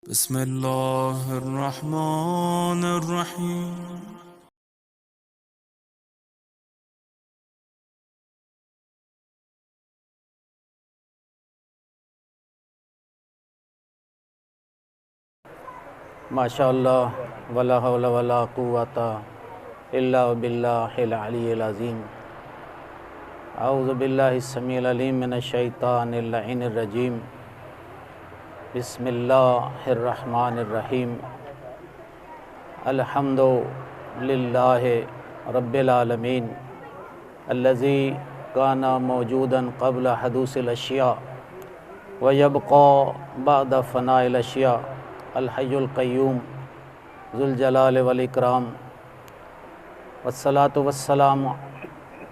बिस्मिल्लाहिर्रहमानिर्रहीम। माशाअल्लाह वला हौला वला कुव्वता इल्ला बिल्लाहिल अलिय्यिल अज़ीम। अऊज़ु बिल्लाहिस समीइल अलीम मिनश शैतानिर लईनिर रजीम। बिस्मिल्लाहिर रहमानिर रहीम। अल्हम्दुलिल्लाहि रब्बिल आलमीन अल्लज़ी काना मौजूदन क़ब्ल हुदूसिल अशिया व यबक़ा बअद फ़नाइल अशिया अल हय्युल क़य्यूम ज़ुल जलाल वल इकराम। वस्सलातु वस्सलामु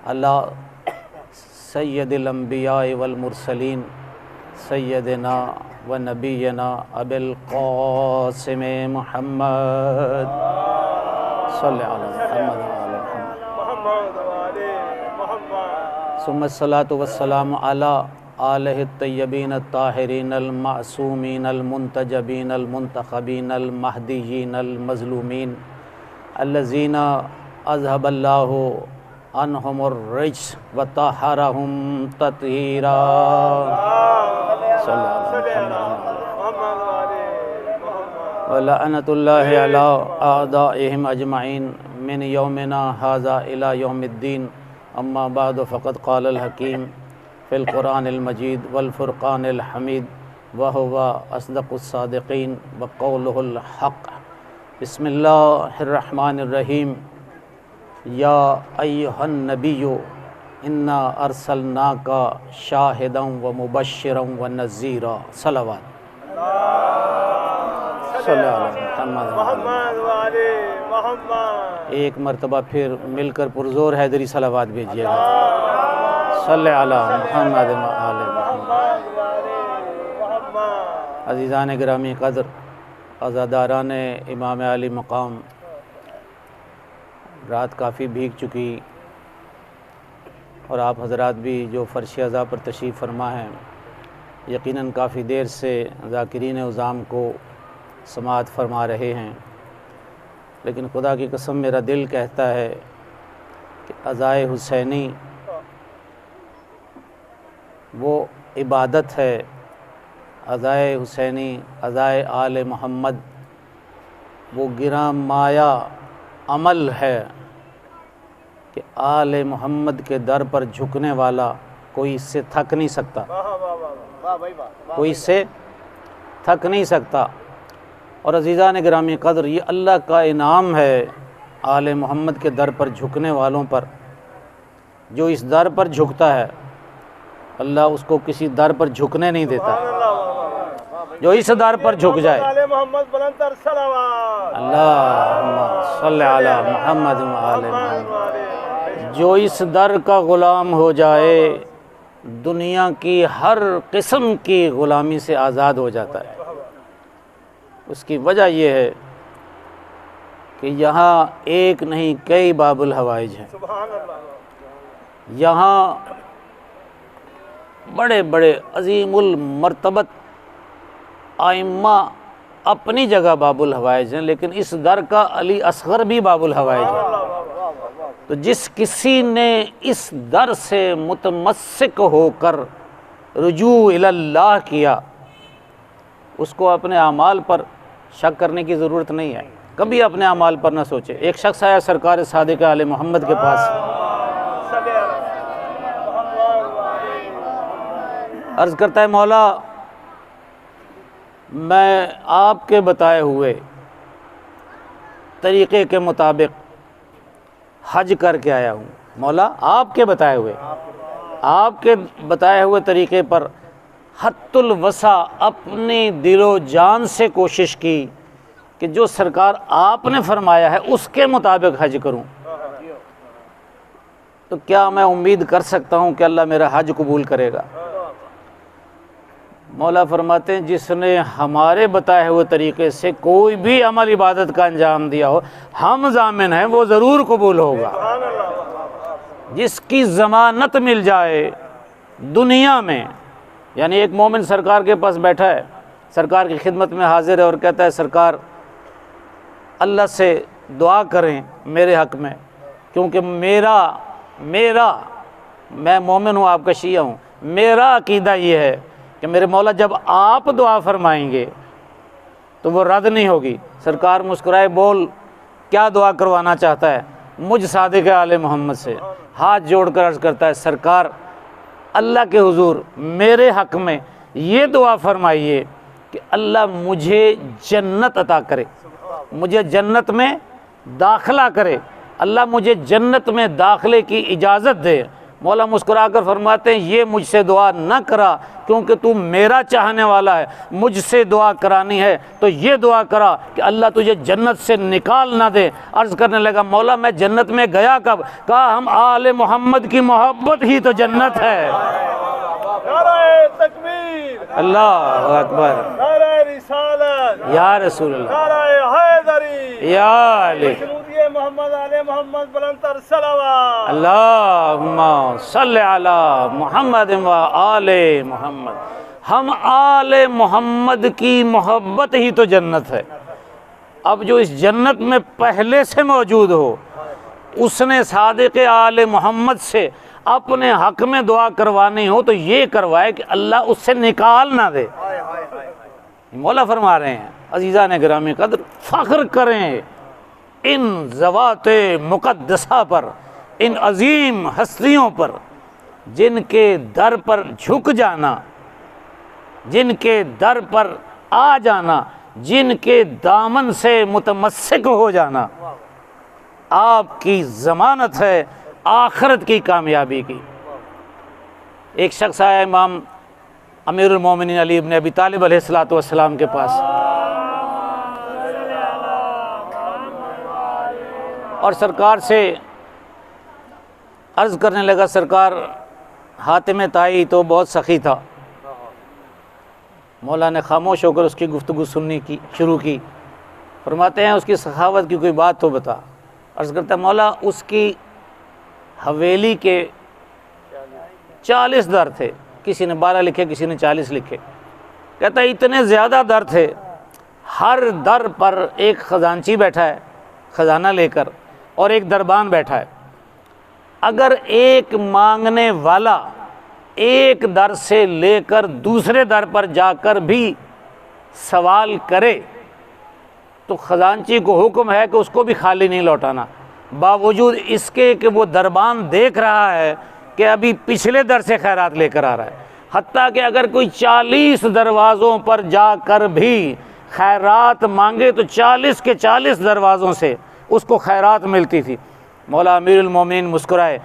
अला सय्यदिल अंबिया वल मुरसलीन सय्यदिना व नबीना अबिल क़ासिम मुहम्मद सल्लल्लाहु अलैहि वसल्लम। सुम्मा सलातु वस्सलामु अला आलिहि तय्यबीन ताहिरीन अल मासूमीन अल मुंतजबीन अल मुंतखबीन अल महदीयीन अल मज़लूमीन अल्लज़ीना अज़हबल्लाहु अन्हुमुर रिज्स व तहरहुम तत्हीरा। व लअनतुल्लाहि अला अअदाइहिम अजमईन मिन यौमिना हाज़ा इला यौमिद्दीन। अम्मा बाद फ़क़द क़ालल हकीम फ़िल क़ुरानिल मजीद वल फ़ुरक़ानिल हमीद व हुवा अस्दक़ुस सादिक़ीन व क़ौलुहुल हक़। बिस्मिल्लाहिर रहमानिर रहीम। या अय्युहन नबिय्यु इन्ना अरसलनाका शाहिदन व मुबश्शिरन व नज़ीरा। सलावत एक मरतबा फिर मिलकर पुरज़ोर हैदरी सलावत भेजिएगा। सल्ले अला मुहम्मद व आले मुहम्मद। अज़ीज़ान गिरामी क़द्र, अज़ादारान इमाम आली मक़ाम, रात काफ़ी भीग चुकी और आप हज़रात भी जो फ़र्श अज़ा पर तशरीफ़ फरमा हैं, यकीनन काफ़ी देर से ज़ाकिरीन उज़ाम को समाअत फरमा रहे हैं। लेकिन खुदा की कसम मेरा दिल कहता है कि अज़ाए हुसैनी वो इबादत है, अज़ाए हुसैनी अज़ाए आले मोहम्मद वो गिरा माया अमल है कि आले मोहम्मद के दर पर झुकने वाला कोई इससे थक नहीं सकता, कोई इससे थक नहीं सकता। और अज़ीज़ान गिरामी क़द्र, ये अल्लाह का इनाम है आले मोहम्मद के दर पर झुकने वालों पर। जो इस दर पर झुकता है अल्लाह उसको किसी दर पर झुकने नहीं देता। जो इस दर पर झुक जाए, अल्लाहुम्मा सल्ली अला मुहम्मद व आले मुहम्मद, जो इस दर का ग़ुलाम हो जाए दुनिया की हर किस्म की ग़ुलामी से आज़ाद हो जाता है। उसकी वजह यह है कि यहाँ एक नहीं कई बाबुल हवाइज हैं। यहाँ बड़े बड़े अज़ीमुल मर्तबत आइम्मा अपनी जगह बाबुल हवाइज हैं, लेकिन इस दर का अली असग़र भी बाबुल हवाइज है। तो जिस किसी ने इस दर से मुतमस्सिक होकर रुजू इलल्लाह किया, उसको अपने अमाल पर शक करने की ज़रूरत नहीं है। कभी अपने अमाल पर ना सोचे। एक शख्स आया सरकार सादिक़ आले मोहम्मद के पास, अर्ज़ करता है, मौला मैं आपके बताए हुए तरीक़े के मुताबिक हज करके आया हूँ। मौला आपके बताए हुए तरीक़े पर हत्तुल वसा अपनी दिलो जान से कोशिश की कि जो सरकार आपने फरमाया है उसके मुताबिक हज करूं। तो क्या मैं उम्मीद कर सकता हूं कि अल्लाह मेरा हज कबूल करेगा? मौला फरमाते हैं, जिसने हमारे बताए हुए तरीक़े से कोई भी अमल इबादत का अंजाम दिया हो, हम ज़ामिन हैं वो ज़रूर कबूल होगा। जिसकी ज़मानत मिल जाए दुनिया में, यानी एक मोमिन सरकार के पास बैठा है, सरकार की खिदमत में हाजिर है और कहता है सरकार अल्लाह से दुआ करें मेरे हक़ में, क्योंकि मैं मोमिन हूँ, आपका शिया हूँ, मेरा अकीदा ये है कि मेरे मौला जब आप दुआ फरमाएंगे तो वो रद्द नहीं होगी। सरकार मुस्कुराए, बोल क्या दुआ करवाना चाहता है? मुझ सादिक आले मोहम्मद से हाथ जोड़कर अर्ज़ करता है सरकार अल्लाह के हुजूर मेरे हक़ में ये दुआ फरमाइए कि अल्लाह मुझे जन्नत अता करे, मुझे जन्नत में दाखिला करे, अल्लाह मुझे जन्नत में दाखिले की इजाज़त दे। मौला मुस्कुराकर फरमाते हैं ये मुझसे दुआ न करा, क्योंकि तू मेरा चाहने वाला है, मुझसे दुआ करानी है तो ये दुआ करा कि अल्लाह तुझे जन्नत से निकाल ना दे। अर्ज़ करने लगा मौला मैं जन्नत में गया कब? कहा हम आले मोहम्मद की मोहब्बत ही तो जन्नत है। अल्लाह अकबर, या रसूल अल्लाहुम्मा सल्ली अला मुहम्मद व आले मोहम्मद। हम आले मोहम्मद की मोहब्बत ही तो जन्नत है। अब जो इस जन्नत में पहले से मौजूद हो उसने सादिक आले मोहम्मद से अपने हक़ में दुआ करवानी हो तो ये करवाए कि अल्लाह उससे निकाल ना दे। मौला फरमा रहे हैं अजीज़ा ने गिरामी कदर फ़ख्र करें इन ज़वाते मुक़द्दसा पर, इन अजीम हस्तियों पर जिनके दर पर झुक जाना, जिनके दर पर आ जाना, जिनके दामन से मुतमस्सिक हो जाना आपकी ज़मानत है आखिरत की कामयाबी की। एक शख्स आया इमाम अमीरुल मोमिनीन अली इब्न अबी तालिब अलैहिस्सलातु वस्सलाम के पास और सरकार से अर्ज़ करने लगा सरकार हातिम ताई तो बहुत सखी था। मौला ने खामोश होकर उसकी गुफ्तगू सुनने की शुरू की। फरमाते हैं उसकी सखावत की कोई बात तो बता। अर्ज़ करता है मौला उसकी हवेली के 40 दर थे, किसी ने 12 लिखे, किसी ने 40 लिखे। कहता है इतने ज़्यादा दर थे, हर दर पर एक ख़जानची बैठा है ख़जाना लेकर और एक दरबान बैठा है। अगर एक मांगने वाला एक दर से लेकर दूसरे दर पर जाकर भी सवाल करे तो ख़जानची को हुक्म है कि उसको भी खाली नहीं लौटाना, बावजूद इसके कि वो दरबान देख रहा है कि अभी पिछले दर से खैरात लेकर आ रहा है। हत्ता कि अगर कोई 40 दरवाज़ों पर जाकर भी खैरात मांगे तो 40 के 40 दरवाज़ों से उसको खैरात मिलती थी। मौला अमीरुल मोमिनीन मुस्कुराए,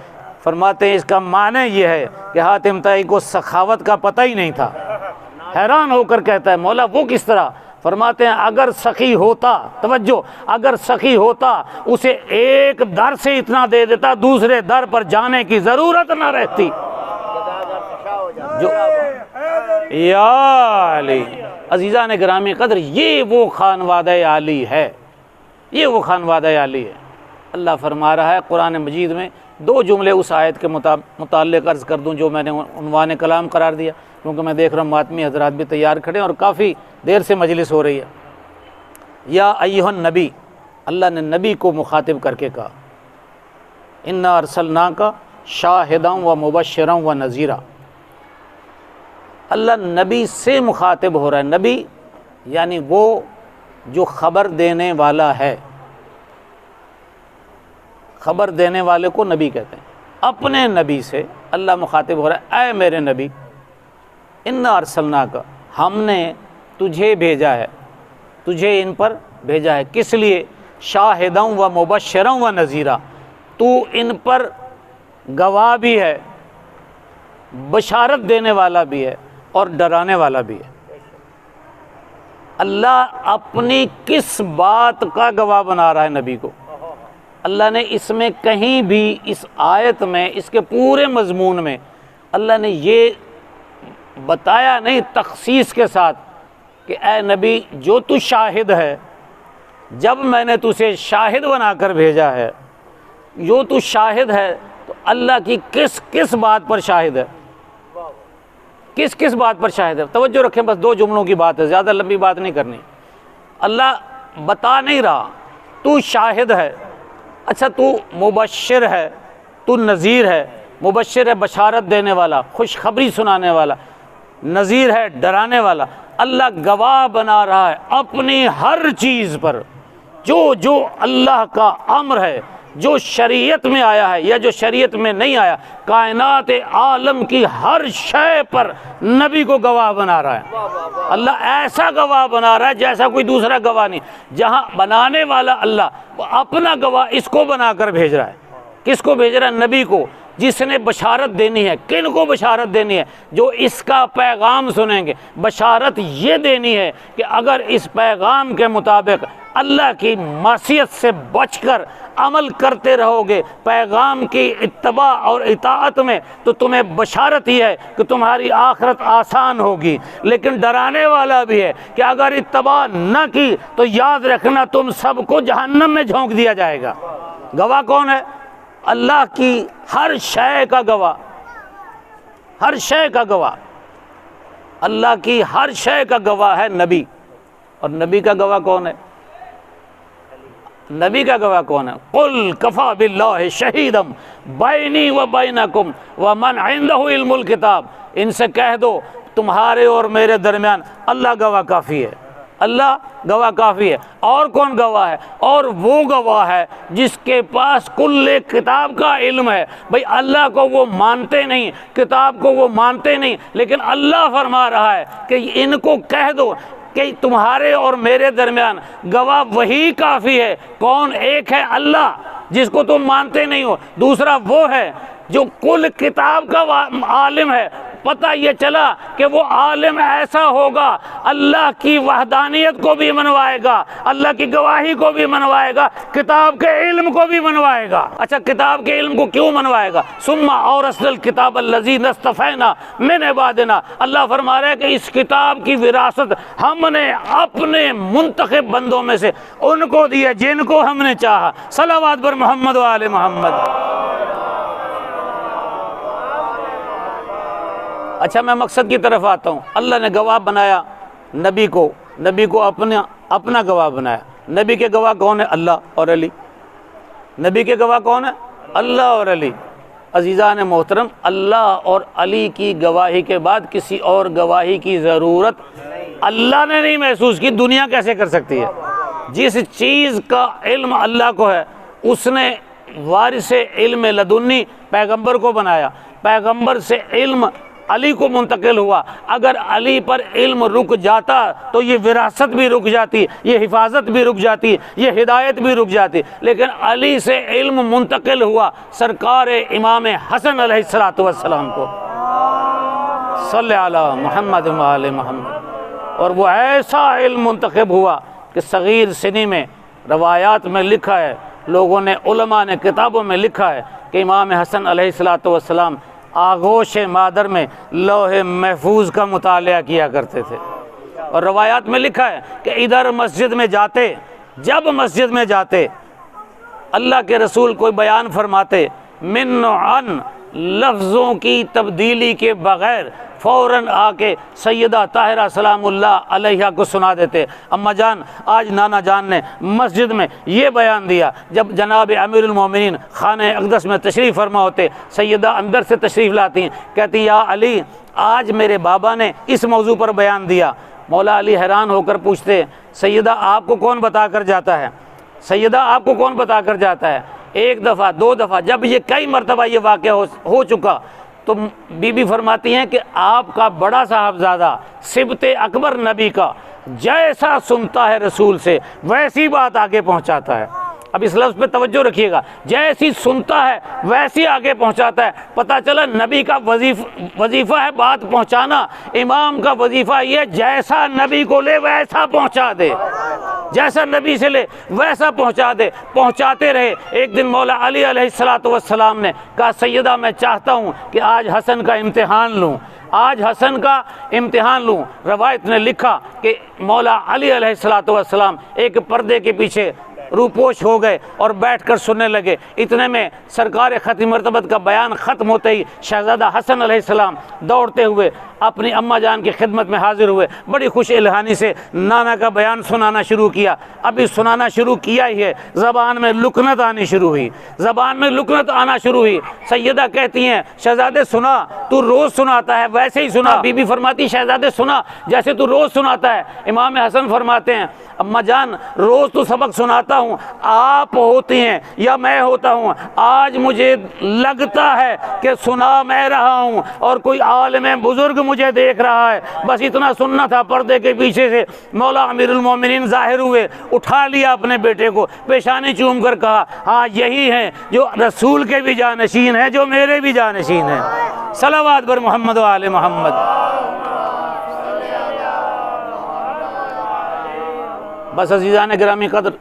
फरमाते हैं इसका माने ये है कि हातिम ताई को सखावत का पता ही नहीं था। हैरान होकर कहता है मौला वो किस तरह? फरमाते हैं अगर सखी होता, तवज्जो, अगर सखी होता उसे एक दर से इतना दे देता दूसरे दर पर जाने की ज़रूरत न रहती। जो या अली अजीज़ा ने गिरामी कदर ये वो खानवादा आली है, ये वो खानवादा आली है। अल्लाह फरमा रहा है कुरान मजीद में, दो जुमले उस आयत के मुताल्लिक़ अर्ज़ कर दूँ जो मैंने उन्वान कलाम करार दिया, क्योंकि मैं देख रहा हूँ मातमी हज़रात भी तैयार खड़े और काफ़ी देर से मजलिस हो रही है। या अय्युहन नबी, अल्लाह ने नबी को मुखातिब करके कहा इन्ना अरसलनाका शाहिदन व मुबश्शिरन व नज़ीरा। अल्लाह नबी से मुखातिब हो रहा है। नबी यानी वो जो ख़बर देने वाला है, ख़बर देने वाले को नबी कहते हैं। अपने नबी से अल्लाह मुखातिब हो रहा है, ऐ मेरे नबी इन्ना अरसलनाका, हमने तुझे भेजा है, तुझे इन पर भेजा है। किस लिए? शाहिदन व मुबश्शिरन व नज़ीरा, तू इन पर गवाह भी है, बशारत देने वाला भी है और डराने वाला भी है। अल्लाह अपनी किस बात का गवाह बना रहा है नबी को? अल्लाह ने इसमें कहीं भी, इस आयत में, इसके पूरे मज़मून में अल्लाह ने ये बताया नहीं तख़सीस के साथ कि ए नबी जो तू शाहिद है, जब मैंने तुझे शाहिद बनाकर भेजा है, जो तू शाहिद है तो अल्लाह की किस किस बात पर शाहिद है? किस किस बात पर शाहिद है? तवज्जो रखें, बस 2 जुमलों की बात है, ज़्यादा लंबी बात नहीं करनी। अल्लाह बता नहीं रहा तू शाहिद है। अच्छा, तू मुबश्शिर है, तू नज़ीर है। मुबश्शिर है बशारत देने वाला, खुशखबरी सुनाने वाला, नज़ीर है डराने वाला। अल्लाह गवाह बना रहा है अपनी हर चीज़ पर। जो जो अल्लाह का अम्र है, जो शरीयत में आया है या जो शरीयत में नहीं आया, कायनात आलम की हर शय पर नबी को गवाह बना रहा है। अल्लाह ऐसा गवाह बना रहा है जैसा कोई दूसरा गवाह नहीं। जहाँ बनाने वाला अल्लाह अपना गवाह इसको बनाकर भेज रहा है। किसको भेज रहा है? नबी को, जिसने बशारत देनी है। किन को बशारत देनी है? जो इसका पैगाम सुनेंगे। बशारत ये देनी है कि अगर इस पैगाम के मुताबिक अल्लाह की मासियत से बचकर अमल करते रहोगे, पैगाम की इत्तबा और इताअत में, तो तुम्हें बशारत ही है कि तुम्हारी आखिरत आसान होगी। लेकिन डराने वाला भी है कि अगर इत्तबा न की तो याद रखना तुम सबको जहन्नम में झोंक दिया जाएगा। गवाह कौन है? अल्लाह की हर शय का गवाह, हर शय का गवाह। अल्लाह की हर शय का गवाह है नबी। और नबी का गवाह कौन है? नबी का गवाह कौन है? कुल कफ़ा बिल्लाहि शहीदम बैनी व बैनकुम व मन इंदहु इल्मुल किताब। इनसे कह दो तुम्हारे और मेरे दरमियान अल्लाह गवाह काफ़ी है। अल्लाह गवाह काफ़ी है। और कौन गवाह है? और वो गवाह है जिसके पास कुल्ले किताब का इल्म है। भाई अल्लाह को वो मानते नहीं, किताब को वो मानते नहीं, लेकिन अल्लाह फरमा रहा है कि इनको कह दो कि तुम्हारे और मेरे दरमियान गवाह वही काफ़ी है। कौन? एक है अल्लाह जिसको तुम मानते नहीं हो, दूसरा वो है जो कुल किताब का आलिम है। पता ये चला कि वो आलिम ऐसा होगा, अल्लाह की वहदानियत को भी मनवाएगा, अल्लाह की गवाही को भी मनवाएगा, किताब के इल्म को भी मनवाएगा। अच्छा, किताब के इल्म को क्यों मनवाएगा? सुम्मा और असल किताब अल्लज़ी नस्तफ़ैना मिन इबादिना। अल्लाह फरमा रहा है कि इस किताब की विरासत हमने अपने मुंतखब बंदों में से उनको दिया जिनको हमने चाहा। सलावत पर मोहम्मद व आले मोहम्मद। अच्छा, मैं मकसद की तरफ आता हूँ। अल्लाह ने गवाह बनाया नबी को, नबी को अपना गवाह बनाया। नबी के गवाह कौन है? अल्लाह और अली। नबी के गवाह कौन है? अल्लाह और अली। अजीज़ान मोहतरम, अल्लाह और अली की गवाही के बाद किसी और गवाही की ज़रूरत अल्लाह ने नहीं महसूस की, दुनिया कैसे कर सकती है? जिस चीज़ का इल्म अल्लाह को है उसने वारिस इल्म लदुन्नी पैगंबर को बनाया। पैगंबर से इल्म अली को मुंतकिल हुआ। अगर अली पर इल्म रुक जाता तो ये विरासत भी रुक जाती, ये हिफाजत भी रुक जाती, ये हिदायत भी रुक जाती। लेकिन अली से इल्म मुंतकिल हुआ सरकार इमाम हसन अलैहिस्सलातु वस्सलाम को। सल्ले अला मुहम्मद व आले मोहम्मद। और वो ऐसा इल्म मुंतखब हुआ कि सगीर सिनी में रवायात में लिखा है, लोगों ने, उलमा ने किताबों में लिखा है कि इमाम हसन अलैहिस्सलातु वस्सलाम आगोश मादर में लौहे महफूज का मुतालिया किया करते थे। और रवायात में लिखा है कि इधर मस्जिद में जाते, जब मस्जिद में जाते अल्लाह के रसूल कोई बयान फरमाते, मिन अन लफ्ज़ों की तब्दीली के बग़ैर फ़ौरन आके सैयदा ताहिरा सलामुल्लाह अलैहा को सुना देते। अम्मा जान, आज नाना जान ने मस्जिद में ये बयान दिया, जब जनाब अमीरुल मोमिनीन खाने अक़दस में तशरीफ़ फरमा होते, सैयदा अंदर से तशरीफ़ लाती हैं, कहती या अली, आज मेरे बाबा ने इस मौजू पर बयान दिया। मौला अली हैरान होकर पूछते, सैयदा आपको कौन बता कर जाता है? सैयदा आपको कौन बता कर जाता है? एक दफ़ा, दो दफ़ा, जब ये कई मरतबा ये वाक़या हो चुका तो बीबी फरमाती हैं कि आपका बड़ा साहबजादा सिबते अकबर नबी का जैसा सुनता है रसूल से वैसी बात आगे पहुंचाता है। अब इस लफ्ज़ पे तवज्जो रखिएगा, जैसी सुनता है वैसी आगे पहुंचाता है। पता चला नबी का वजीफ़ा है बात पहुंचाना, इमाम का वजीफ़ा ये जैसा नबी को ले वैसा पहुंचा दे, जैसा नबी से ले वैसा पहुंचा दे। पहुंचाते रहे। एक दिन मौला अली अलैहिस्सलातु वस्सलाम ने कहा, सैयदा मैं चाहता हूँ कि आज हसन का इम्तिहान लूँ, आज हसन का इम्तिहान लूँ। रवायत ने लिखा कि मौला अली अलैहिस्सलातु वस्सलाम एक पर्दे के पीछे रूपोश हो गए और बैठकर सुनने लगे। इतने में सरकार ख़त्म मरतबत का बयान ख़त्म होते ही शहज़ादा हसन अलैहिस्सलाम दौड़ते हुए अपनी अम्मा जान की खिदमत में हाजिर हुए। बड़ी खुश इल्हानी से नाना का बयान सुनाना शुरू किया। अभी सुनाना शुरू किया ही है, ज़बान में लुकनत आनी शुरू हुई, ज़बान में लुकनत आना शुरू हुई। सैयदा कहती हैं, शहज़ादे सुना, तू रोज़ सुनाता है, वैसे ही सुना। बीबी फरमाती, शहज़ादे सुना जैसे तू रोज़ सुनाता है। इमाम हसन फरमाते हैं, अम्मा जान रोज़ तो सबक सुनाता हूँ, आप होती हैं या मैं होता हूँ, आज मुझे लगता है कि सुना मैं रहा हूँ और कोई आलिम बुज़ुर्ग मुझे देख रहा है। बस इतना सुनना था। पर्दे के पीछे से मौला अमीरुल मोमिनीन ज़ाहिर हुए, उठा लिया अपने बेटे को, पेशानी चूम कर कहा, हाँ यही है जो रसूल के भी जानशीन है, जो मेरे भी जानशीन है। सलावत बर मोहम्मद व आले मोहम्मद। बस अज़ीज़ान गिरामी कदर,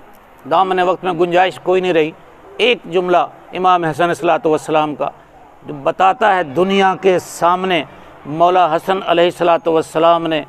दामन वक्त में गुंजाइश कोई नहीं रही। एक जुमला इमाम हसन अलैहिस्सलातु वस्सलाम का जो बताता है दुनिया के सामने मौला हसन अलैहिस्सलातु वस्सलाम ने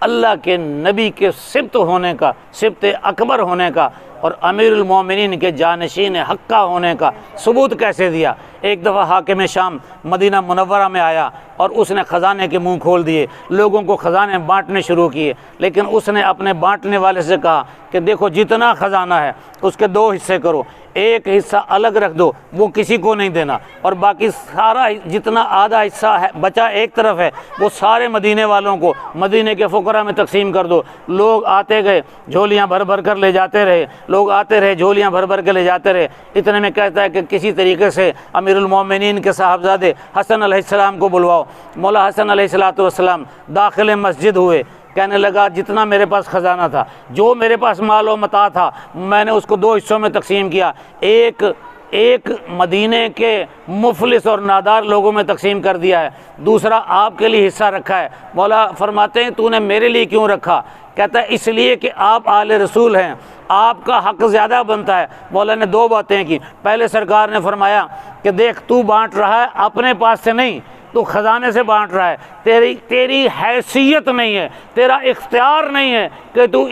अल्लाह के नबी के सिब्त होने का, सिब्त अकबर होने का और अमीरुल मोमिनीन के जानशीन हक्का होने का सबूत कैसे दिया। एक दफ़ा हाकिम शाम मदीना मुनव्वरा में आया और उसने ख़जाने के मुंह खोल दिए, लोगों को ख़जाने बांटने शुरू किए। लेकिन उसने अपने बांटने वाले से कहा कि देखो जितना ख़जाना है उसके दो हिस्से करो, एक हिस्सा अलग रख दो, वो किसी को नहीं देना, और बाकी सारा जितना आधा हिस्सा है बचा एक तरफ है वो सारे मदीने वालों को, मदीने के फ़ुकरा में तकसीम कर दो। लोग आते गए, झोलियाँ भर भर कर ले जाते रहे, लोग आते रहे, झोलियाँ भर भर कर ले जाते रहे। इतने में कहता है कि किसी तरीके से अमीरुल मोमिनीन के साहबजादे हसन अलैहिस्सलाम को बुलवाओ। मौला हसन अलैहिस्सलातु वस्सलाम दाखिल मस्जिद हुए, कहने लगा जितना मेरे पास ख़जाना था, जो मेरे पास माल व मता था, मैंने उसको दो हिस्सों में तकसीम किया। एक मदीने के मुफलिस और नादार लोगों में तकसीम कर दिया है, दूसरा आपके लिए हिस्सा रखा है। मौला फरमाते हैं तूने मेरे लिए क्यों रखा? कहता है इसलिए कि आप आले रसूल हैं, आपका हक़ ज़्यादा बनता है। मौला ने दो बातें की। पहले सरकार ने फरमाया कि देख तू बांट रहा है अपने पास से नहीं, तो ख़जाने से बांट रहा है, तेरी हैसियत नहीं है, तेरा इख्तियार नहीं है कि तू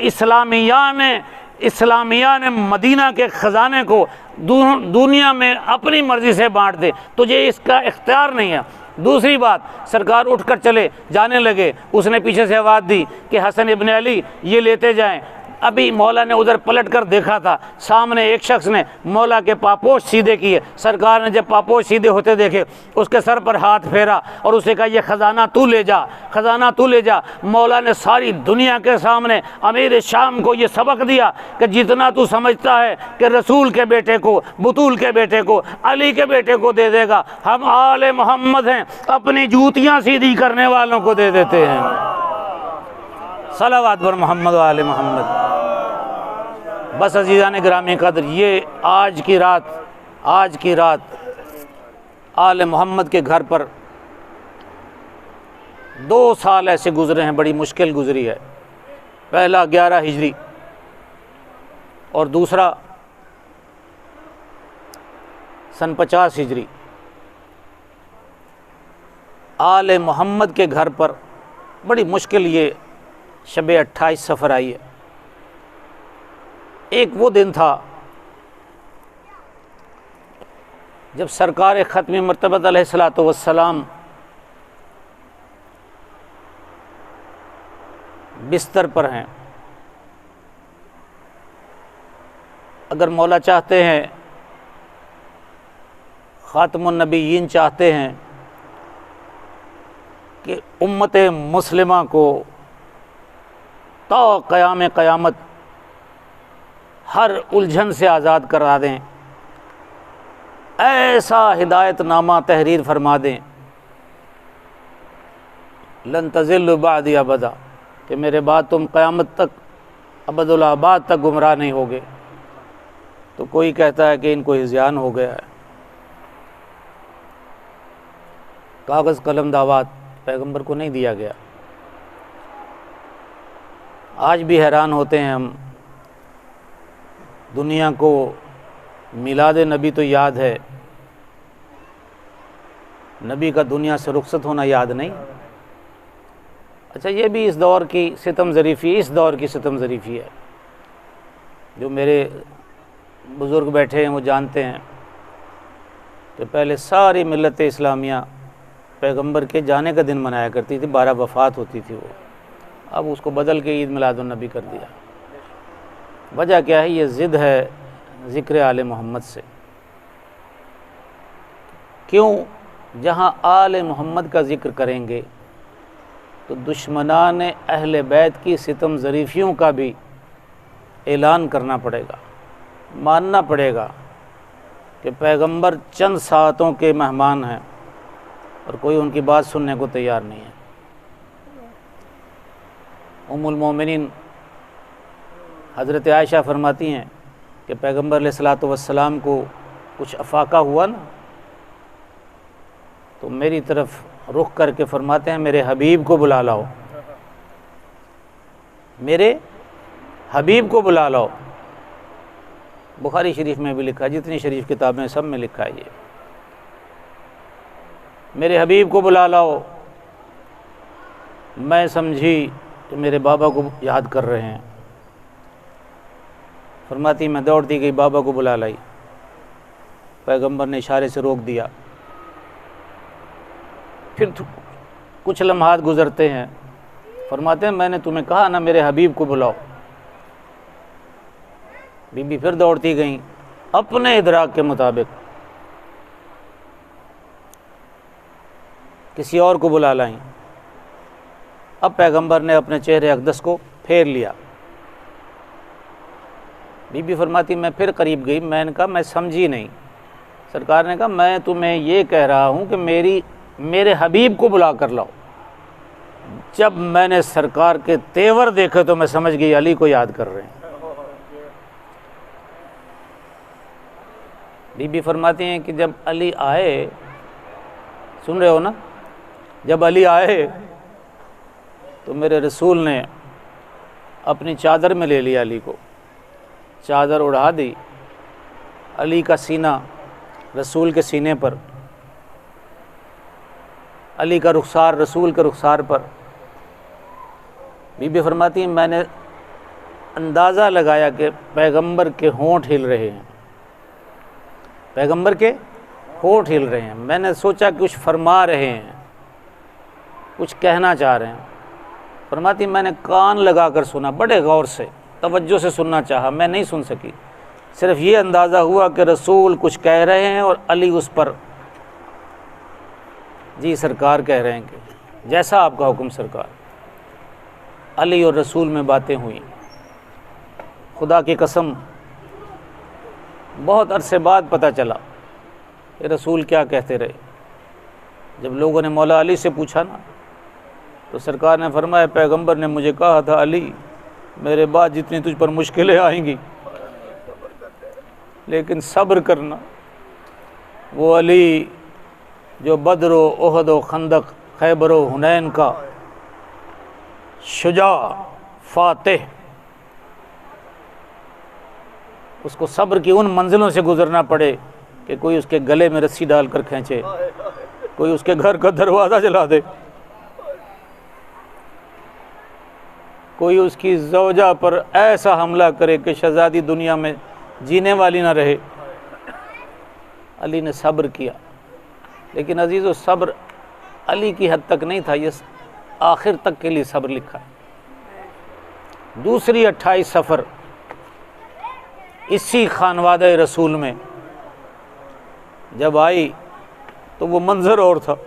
इस्लामिया ने मदीना के ख़जाने को दुनिया में अपनी मर्ज़ी से बांट दे, तुझे इसका इख्तियार नहीं है। दूसरी बात, सरकार उठकर चले जाने लगे, उसने पीछे से आवाज़ दी कि हसन इब्न अली ये लेते जाएं। अभी मौला ने उधर पलट कर देखा था, सामने एक शख्स ने मौला के पापोश सीधे किए। सरकार ने जब पापोश सीधे होते देखे, उसके सर पर हाथ फेरा और उसे कहा ये ख़जाना तू ले जा, ख़जाना तू ले जा। मौला ने सारी दुनिया के सामने अमीर शाम को ये सबक दिया कि जितना तू समझता है कि रसूल के बेटे को, बतूल के बेटे को, अली के बेटे को दे देगा, हम आले मोहम्मद हैं, अपनी जूतियाँ सीधी करने वालों को दे देते हैं। सलावत बर मोहम्मद व आले मोहम्मद। बस अज़ीज़ान गिरामी कदर, ये आज की रात आले मोहम्मद के घर पर 2 साल ऐसे गुज़रे हैं, बड़ी मुश्किल गुज़री है। पहला 11 हिजरी और दूसरा सन 50 हिजरी। आले मोहम्मद के घर पर बड़ी मुश्किल ये शब 28 सफ़र आई है। एक वो दिन था जब सरकार ख़त्म मरतबत अलैहिस्सलातु वस्सलाम बिस्तर पर हैं। अगर मौला चाहते हैं, ख़ातमुन नबीयीन चाहते हैं कि उम्मत मुस्लिमा को ता क़याम क़यामत हर उलझन से आज़ाद करा दें, ऐसा हिदायतनामा तहरीर फरमा दें, लन तज़िल्लु बादी अबदा, कि मेरे बाद तुम क़यामत तक अबदुल आबाद तक गुमराह नहीं होगे। तो कोई कहता है कि इनको हिज़्यान हो गया है। कागज़ कलम दावात पैगंबर को नहीं दिया गया। आज भी हैरान होते हैं हम, दुनिया को मिलाद नबी तो याद है, नबी का दुनिया से रुखसत होना याद नहीं। अच्छा, ये भी इस दौर की सितम ज़रीफ़ी है, जो मेरे बुज़ुर्ग बैठे हैं वो जानते हैं कि पहले सारी मिल्लत इस्लामिया पैगंबर के जाने का दिन मनाया करती थी, 12 वफ़ात होती थी वो, अब उसको बदल के ईद मिलादुन्नबी कर दिया। वजह क्या है? ये ज़िद है ज़िक्र आले मोहम्मद से। क्यों? जहाँ आले मोहम्मद का ज़िक्र करेंगे तो दुश्मनान अहले बैत की सितम ज़रीफ़ियों का भी ऐलान करना पड़ेगा, मानना पड़ेगा कि पैगंबर चंद सातों के मेहमान हैं और कोई उनकी बात सुनने को तैयार नहीं है। उम्मुल मोमिनीन हज़रत आयशा फरमाती हैं कि पैगंबर अलैहिस्सलातु वस्सलाम को कुछ अफाका हुआ ना, तो मेरी तरफ रुख करके फरमाते हैं मेरे हबीब को बुला लाओ, मेरे हबीब को बुला लाओ। बुखारी शरीफ में भी लिखा है, जितनी शरीफ किताबें सब में लिखा है ये, मेरे हबीब को बुला लाओ। मैं समझी कि मेरे बाबा को याद कर रहे हैं। फरमाती मैं दौड़ती गई, बाबा को बुला लाई। पैगंबर ने इशारे से रोक दिया। फिर कुछ लम्हात गुज़रते हैं, फरमाते हैं मैंने तुम्हें कहा ना मेरे हबीब को बुलाओ। बीबी फिर दौड़ती गई, अपने इदराक के मुताबिक किसी और को बुला लाई। अब पैगंबर ने अपने चेहरे अक़दस को फेर लिया। बीबी फरमाती मैं फिर करीब गई, मैंने कहा मैं समझी नहीं। सरकार ने कहा मैं तुम्हें ये कह रहा हूँ कि मेरे हबीब को बुला कर लाओ। जब मैंने सरकार के तेवर देखे तो मैं समझ गई अली को याद कर रहे हैं। बीबी फरमाती हैं कि जब अली आए, सुन रहे हो ना, जब अली आए तो मेरे रसूल ने अपनी चादर में ले लिया अली को, चादर उड़ा दी, अली का सीना रसूल के सीने पर, अली का रुखसार रसूल के रुखसार पर। बीबी फरमाती हैं मैंने अंदाज़ा लगाया कि पैगंबर के होंठ हिल रहे हैं, पैगंबर के होंठ हिल रहे हैं। मैंने सोचा कि कुछ फरमा रहे हैं, कुछ कहना चाह रहे हैं। फरमाती मैंने कान लगाकर सुना, बड़े गौर से तवज्जो से सुनना चाहा, मैं नहीं सुन सकी। सिर्फ ये अंदाज़ा हुआ कि रसूल कुछ कह रहे हैं और अली उस पर जी सरकार कह रहे हैं कि जैसा आपका हुक्म सरकार। अली और रसूल में बातें हुई। खुदा की कसम बहुत अरसे बाद पता चला कि रसूल क्या कहते रहे। जब लोगों ने मौला अली से पूछा ना, तो सरकार ने फरमाया पैगंबर ने मुझे कहा था अली मेरे बाद जितनी तुझ पर मुश्किलें आएंगी लेकिन सब्र करना। वो अली जो बदरो ओहदो खंदक खैबरो हुनैन का शुजा फातेह, उसको सब्र की उन मंजिलों से गुजरना पड़े कि कोई उसके गले में रस्सी डालकर खींचे, कोई उसके घर का दरवाज़ा जला दे, कोई उसकी ज़ौजा पर ऐसा हमला करे कि शहज़ादी दुनिया में जीने वाली ना रहे। अली ने सब्र किया, लेकिन अजीज़ो सब्र अली की हद तक नहीं था, ये आखिर तक के लिए सब्र लिखा है। दूसरी 28 सफ़र इसी खानवादे रसूल में जब आई तो वो मंज़र और था।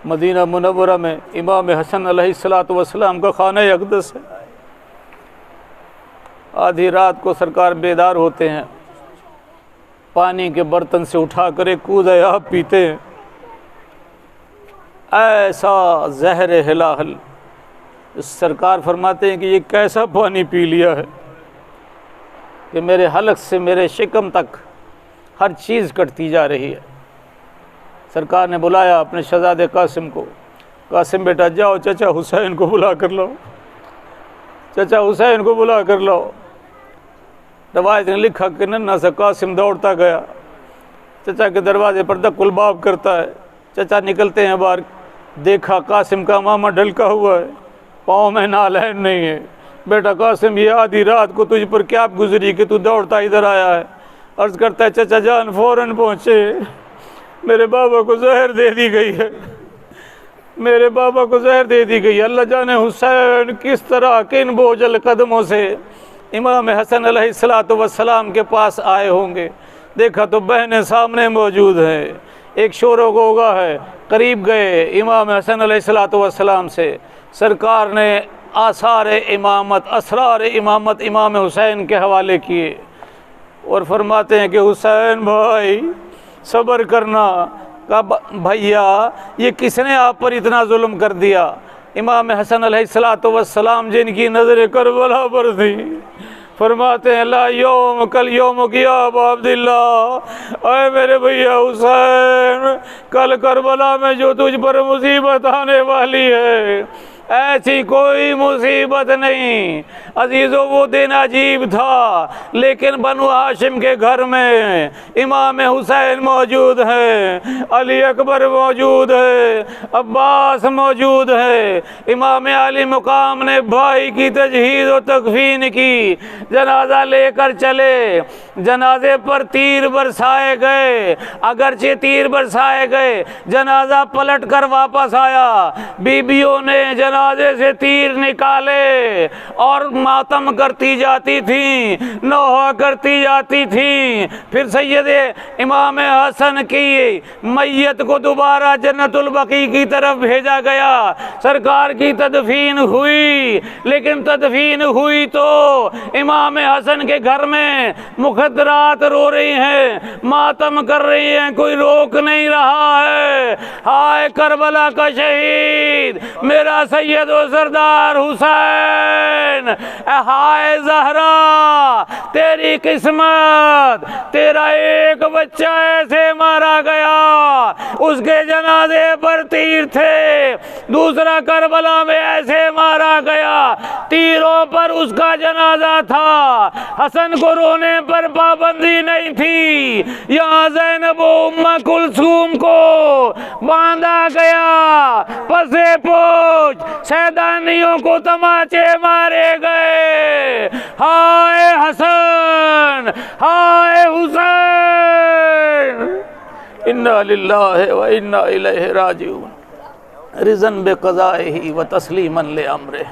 मदीना मुनव्वरा में इमाम हसन अलैहिस्सलातु वस्सलाम का खाना अक़दस है। आधी रात को सरकार बेदार होते हैं, पानी के बर्तन से उठाकर एक कूज़े आप पीते हैं। ऐसा जहर हिलाहल, सरकार फरमाते हैं कि ये कैसा पानी पी लिया है कि मेरे हलक से मेरे शिकम तक हर चीज़ कटती जा रही है। सरकार ने बुलाया अपने शहज़ादे कासिम को, कासिम बेटा जाओ चचा हुसैन को बुला कर लाओ, चचा हुसैन को बुला कर लाओ। रवायत ने लिखा कि नन्हा सा कासिम दौड़ता गया, चचा के दरवाजे पर दकुलबाब करता है। चचा निकलते हैं बाहर, देखा कासिम का मामा ढलका हुआ है, पाँव में नालैन नहीं है, बेटा कासिम, ये आधी रात को तुझ पर क्या गुजरी कि तू दौड़ता इधर आया है? अर्ज करता है चचा जान फौरन पहुँचे, मेरे बाबा को जहर दे दी गई है, मेरे बाबा को जहर दे दी गई। अल्लाह जाने हुसैन किस तरह किन बोझल कदमों से इमाम हसन अलैहिस्सलातु वस्सलाम के पास आए होंगे। देखा तो बहनें सामने मौजूद हैं, एक शोरो गोगा है, करीब गए इमाम हसन अलैहिस्सलातु वस्सलाम से। सरकार ने आसार इमामत, असरार इमामत इमाम हुसैन के हवाले किए और फरमाते हैं कि हुसैन भाई सब्र करना। कहा भैया ये किसने आप पर इतना जुल्म कर दिया? इमाम हसन अलैहिस्सलातु वस्सलाम जिनकी नज़र करबला पर थी, फरमाते हैं ला योम कल योम किया अब्दुल्ला, अरे मेरे भैया हुसैन, कल करबला में जो तुझ पर मुसीबत आने वाली है ऐसी कोई मुसीबत नहीं। अजीज़ों वो दिन अजीब था, लेकिन बनु हाशिम के घर में इमाम हुसैन मौजूद हैं, अली अकबर मौजूद है, अब्बास मौजूद है। इमाम अली मुकाम ने भाई की तजहीज़ और तकफीन की, जनाजा लेकर चले, जनाजे पर तीर बरसाए गए। अगरचे तीर बरसाए गए, जनाजा पलट कर वापस आया। बीबियों ने जनाजे से तीर निकाले और मातम करती जाती थी, नौहा करती जाती थी। फिर सैयदे इमाम हसन की मैयत को दोबारा जन्नतुल बकी की तरफ भेजा गया। सरकार की तदफीन हुई, लेकिन तदफीन हुई तो इमाम हसन के घर में मुखद्दरात रो रही हैं, मातम कर रही हैं, कोई रोक नहीं रहा है। हाय करबला का शहीद मेरा सैयद व सरदार हुसैन, हाय जहरा तेरी किस्मत, तेरा एक बच्चा ऐसे मारा गया, उसके जनाजे पर तीर थे। दूसरा करबला में ऐसे मारा गया, तीरों पर उसका जनाजा था। हसन को रोने पर पाबंदी नहीं थी। यहाँ ज़ैनब व उम्मा कुलसूम को बांधा गया, पसे पोछ सैदानियों को तमाचे मारे गए। हाय हसन, हाय हुसैन, इन्ना लिल्लाहि व इन्ना इलैहि राजिऊन। रिज़न बे क़ज़ाइही व तस्लीमन ले अम्रे।